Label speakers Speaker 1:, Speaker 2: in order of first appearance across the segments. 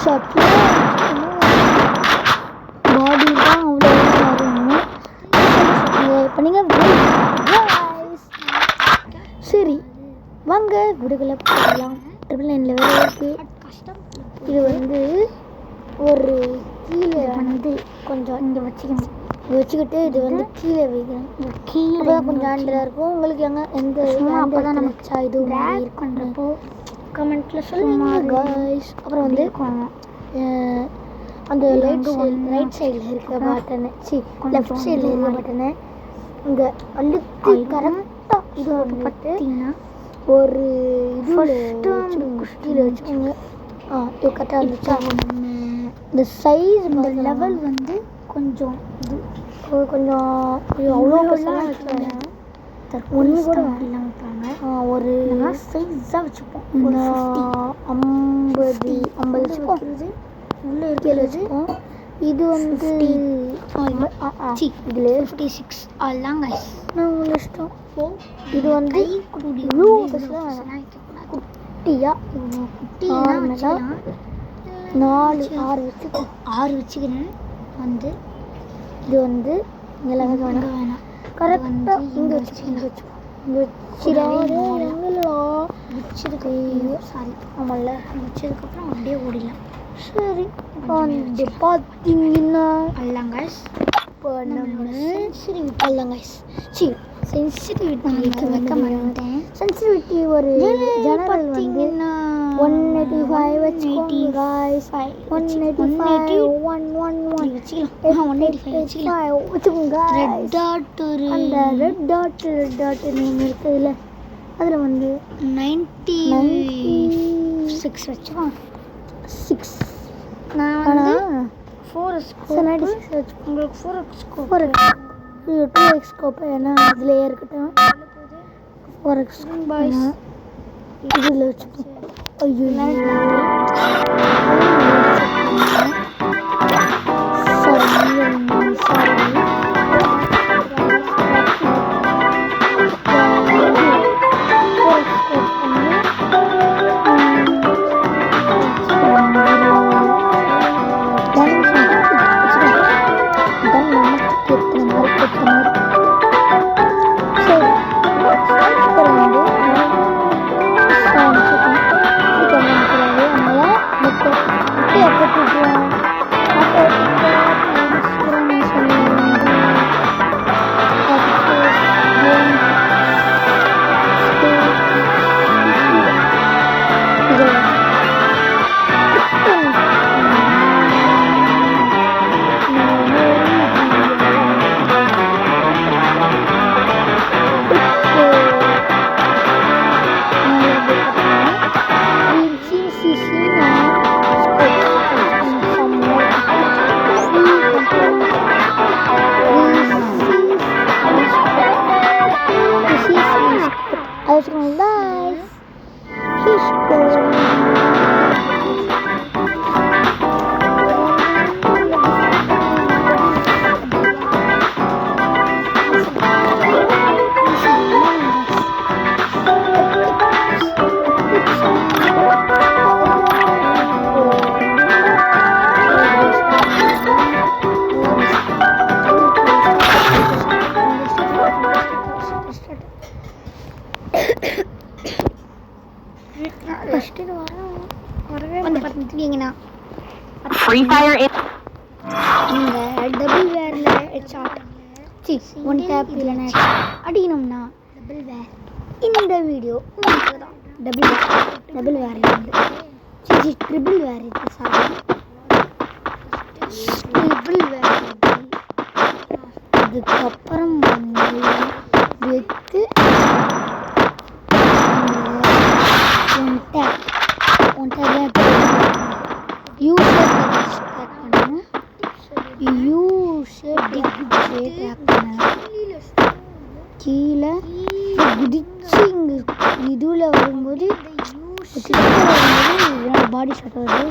Speaker 1: ஷாட்டில் பாடி தான் அவ்வளோ வரும். பண்ணிங்க. சரி வாங்க வீடுகளை போகலாம். 999 வேறு இருக்குது. இது வந்து ஒரு கீழே வந்து கொஞ்சம் இங்கே வச்சுக்கிட்டு இது வந்து கீழே வைக்கிறேன். கீழே கொஞ்சம் ஆண்டராக இருக்கும். உங்களுக்கு எந்த அப்போ தான் நம்ம இது பண்ணுறப்போ கமெண்ட்டில் சொல்லுங்கள் காய்ஸ். அப்புறம் வந்து அந்த ரைட் சைடில் இருக்கிற பட்டனை லெஃப்ட் சைடில் இருக்கிற பட்டனை இங்கே அழுத்தி கரெக்டாக இது ஒன்று பார்த்தீங்கன்னா ஒரு இது குஷ்டியில் வச்சுக்கோங்க. இது கரெக்டாக இருந்துச்சா? இந்த சைஸ் இந்த லெவல் வந்து கொஞ்சம் இது கொஞ்சம் அவ்வளோ வச்சுக்கோங்க. ஒன்று கூட இல்லாமல் வைப்பாங்க. ஒரு சைஸாக வச்சுப்போம். ஒரு 50 வச்சுப்போம். உள்ளே இருக்கையில் வச்சுப்போம். இது வந்து இதில் 56 அதெல்லாம் நான் உங்களை இஷ்டம். இது வந்து ப்ளூ குட்டியாக 4 வச்சுக்கோ. 6 வச்சுக்கிறேன். வந்து இது வந்து இங்கெல்லாம் வேணாம். கரெக்டாக இங்கே வச்சுக்கோ. இங்கே வச்சிருக்கு. சாரி ஆமாம்ல வச்சதுக்கப்புறம் அப்படியே ஓடிடலாம். சரி இப்போ வந்து பார்த்தீங்கன்னா அல்லங்காய்ஸ் இப்போ நம்ம சென்சிட்டிவிட்டி வைக்க மாட்டேன். சென்சிட்டிவிட்டி ஒரு ஜெனரல் வந்து 185 வச்சுக்கோங்க காய்ஸ். 185 111 வச்சுக்கலாம். 185 வச்சுக்கோங்க காய்ஸ். அந்த ரெட் டாட் நேம் இருக்குதுல்ல அதில் வந்து 96 வச்சுக்கோங்க. 6 நான் வந்து 4x உங்களுக்கு 4x 2x ஸ்கோப் ஏன்னா அதுலேயே இருக்கட்டும். 4x பாய்ஸ் இதில் வச்சுப்போம். ஐயோ
Speaker 2: Free Fire is
Speaker 1: இந்த டபுள் வேரில் ஹெட்ஷாட் ஒன் டேப் இல்லைன்னா அடிக்கணும்னா டபுள் வேர். இந்த வீடியோ உங்களுக்கு தான் டபுள் வேர் வந்து ட்ரிபிள் வேர் இது. சாரி ட்ரிபிள் வேர். அதுக்கப்புறம் வந்து with one tape U shape பண்ணணும். யூ ஷேப் ட்ராக் பண்ணணும். கீழே குதிச்சு இங்கே இதுவில் வரும்போது பாடி ஷாட் வருது.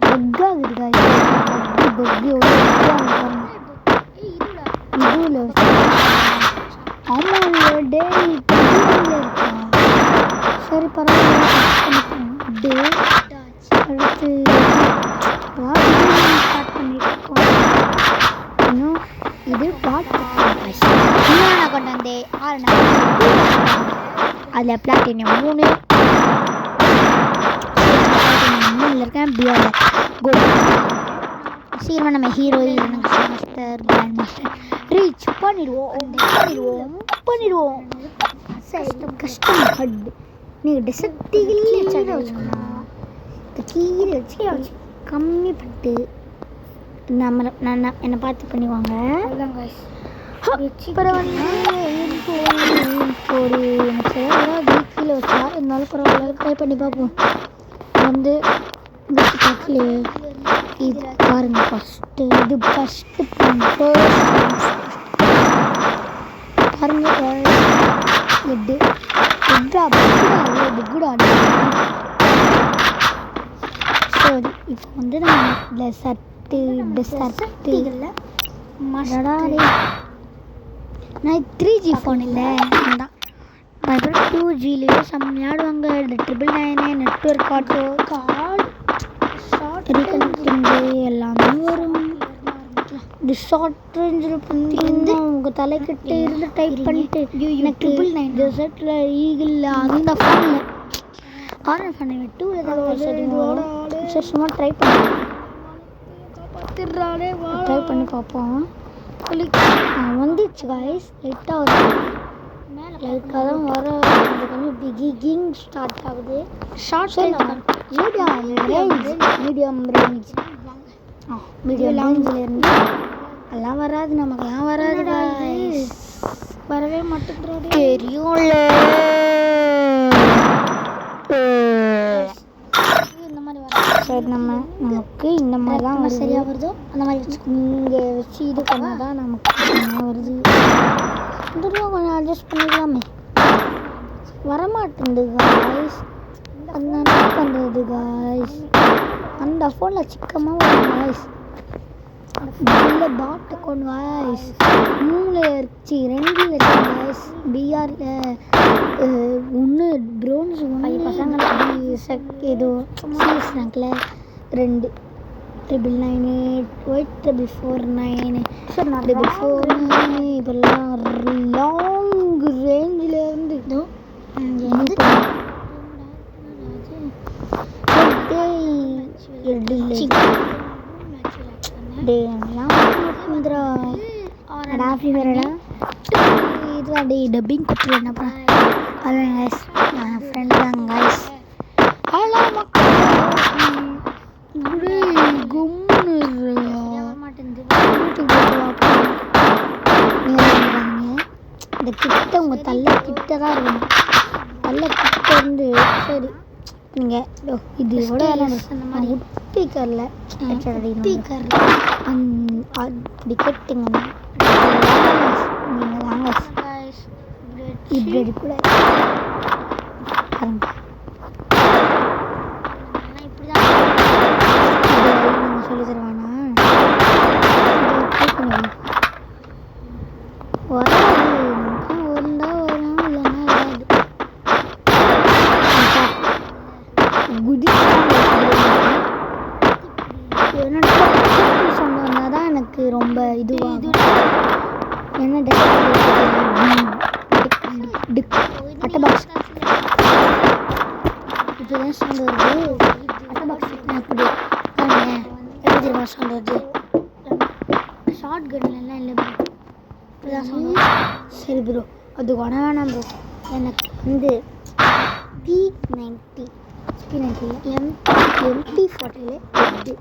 Speaker 1: பக் ஆகுது காய்ச்சி. இதுவில் ஆமாம் டே இதுவில் இருக்கா? சரி பரவாயில்ல. டே அடுத்து இது பாட்டு இன்னும் நான் கொண்டு வந்தேன் 6 அதில் பிளாட்டினம் 3 இருக்கேன் பிஆரில் கோல்டு. சீக்கிரமாக நம்ம heroine master grand master reach பண்ணிடுவோம். கஷ்டம் ஹட் நீங்கள் டெசர்ட்டிகளே வச்சுக்கணும். கீழே வச்சு கம்மி பண்ணிட்டு நான் என்னை பார்த்து பண்ணுவாங்க. அப்புறம் வந்து ஒரு எனக்கு கீழே வச்சா இருந்தாலும் பரவாயில்ல ட்ரை பண்ணி பார்ப்போம். வந்து பக்கத்தில் இது பாருங்கள் ஃபஸ்ட்டு இது ஃபஸ்ட்டு பாருங்கள் எட்டு சரி இப்போ வந்து நம்ம டெசர்ட்டுகளில் நான் 3G ஃபோன் இல்லை தான் அப்புறம் 2Gலேயே செம்மையாடுவாங்க. இந்த 999 நெட்ஒர்க் ஆட்டோ கார்டு ரீகனெக்டிங்கு எல்லாமே வரும். இந்த ஷார்ட் ரேஞ்சில் வந்து உங்கள் தலைக்கிட்ட இருந்து டைப் பண்ணிட்டு எனக்கு 999 டெசர்ட்டில் ஈகிள் அந்த ஃபோனில் ஆர்டர் பண்ண 2ல் தான் சும்மா ட்ரை பண்ணி பார்ப்போம். வந்துச்சு காய்ஸ் லைட்டாக தான் வர கொஞ்சம் பிகிங் ஸ்டார்ட் ஆகுது. மீடியம் ரேஞ்சில் இருந்து எல்லாம் வராது, நமக்கெல்லாம் வராது காய்ஸ், வரவே மாட்டேங்கிறது தெரியும்ல. சரி நமக்கு இந்த மாதிரி தான் சரியாக வருதோ அந்த மாதிரி வச்சு இங்கே வச்சு இது பண்ணால் தான் நமக்கு வருது. இதுவும் கொஞ்சம் அட்ஜஸ்ட் பண்ணிக்கலாமே. வரமாட்டேங்குது காய்ஸ், அதனால என்ன பண்ணுறது காய்ஸ். அந்த ஃபோனில் சிக்கமாக வரும் காய்ஸ். இல்லை டாட் அக்கௌண்ட் காய்ஸ் 3 இருந்துச்சு 2 இருக்கு காய்ஸ். பிஆரில் 1 ப்ரோன்ஸ் 1 பசங்களுக்கு ஏதோ சீஸ் ரேங்கில் 2 999 ஒயிட் 449 449 இப்போல்லாம் லாங் ரேஞ்சில் இருந்து இது டப்பிங் குட்டி என்னப்பா அதான் கைஸ் என் ஃப்ரெண்ட் தான் கைஸ். ஹலோ மக்கள் இந்த கிட்ட உங்கள் தள்ள கிட்ட தான் இருக்கணும். தள்ள கிட்ட இருந்து சரி நீங்கள் இது கூட ஸ்பீக்கரில் அப்படி கேட்டிங்கன்னா நீங்கள் வாங்க இப்படி கூட நாங்கள் சொல்லி தருவானா வராது ஒன்றா வரும் இல்லைன்னா வராது. சொன்னா தான் எனக்கு ரொம்ப இதுவாகும். என்ன அட்டை பாக்ஸ் இப்படிதான் சவுண்ட் வருது. அட்டை பாக்ஸ் எப்படி எப்படி தெரியுமா சவுண்ட் வருது? ஷார்ட் கன்லாம் இல்லை ப்ரோ, இப்படிதான் சவுண்ட். சரி ப்ரோ அது வேணாம் ப்ரோ. எனக்கு வந்து P90 MP40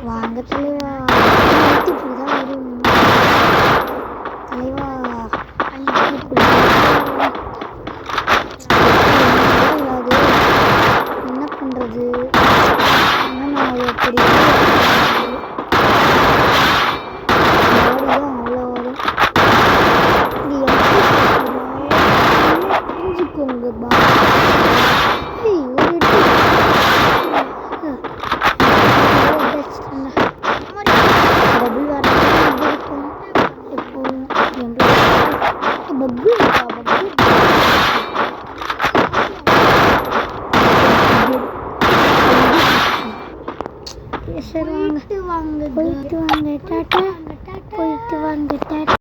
Speaker 1: வாங்க தலைவா. இப்படிதான் வரும் தலைவா. என்ன பண்ணுறது எப்படி அவ்வளோ வரும். புரிஞ்சுக்கோங்க பா. சரி வாங்க போயிட்டு வாங்க டாட்டா போயிட்டு வாங்க டாட்டா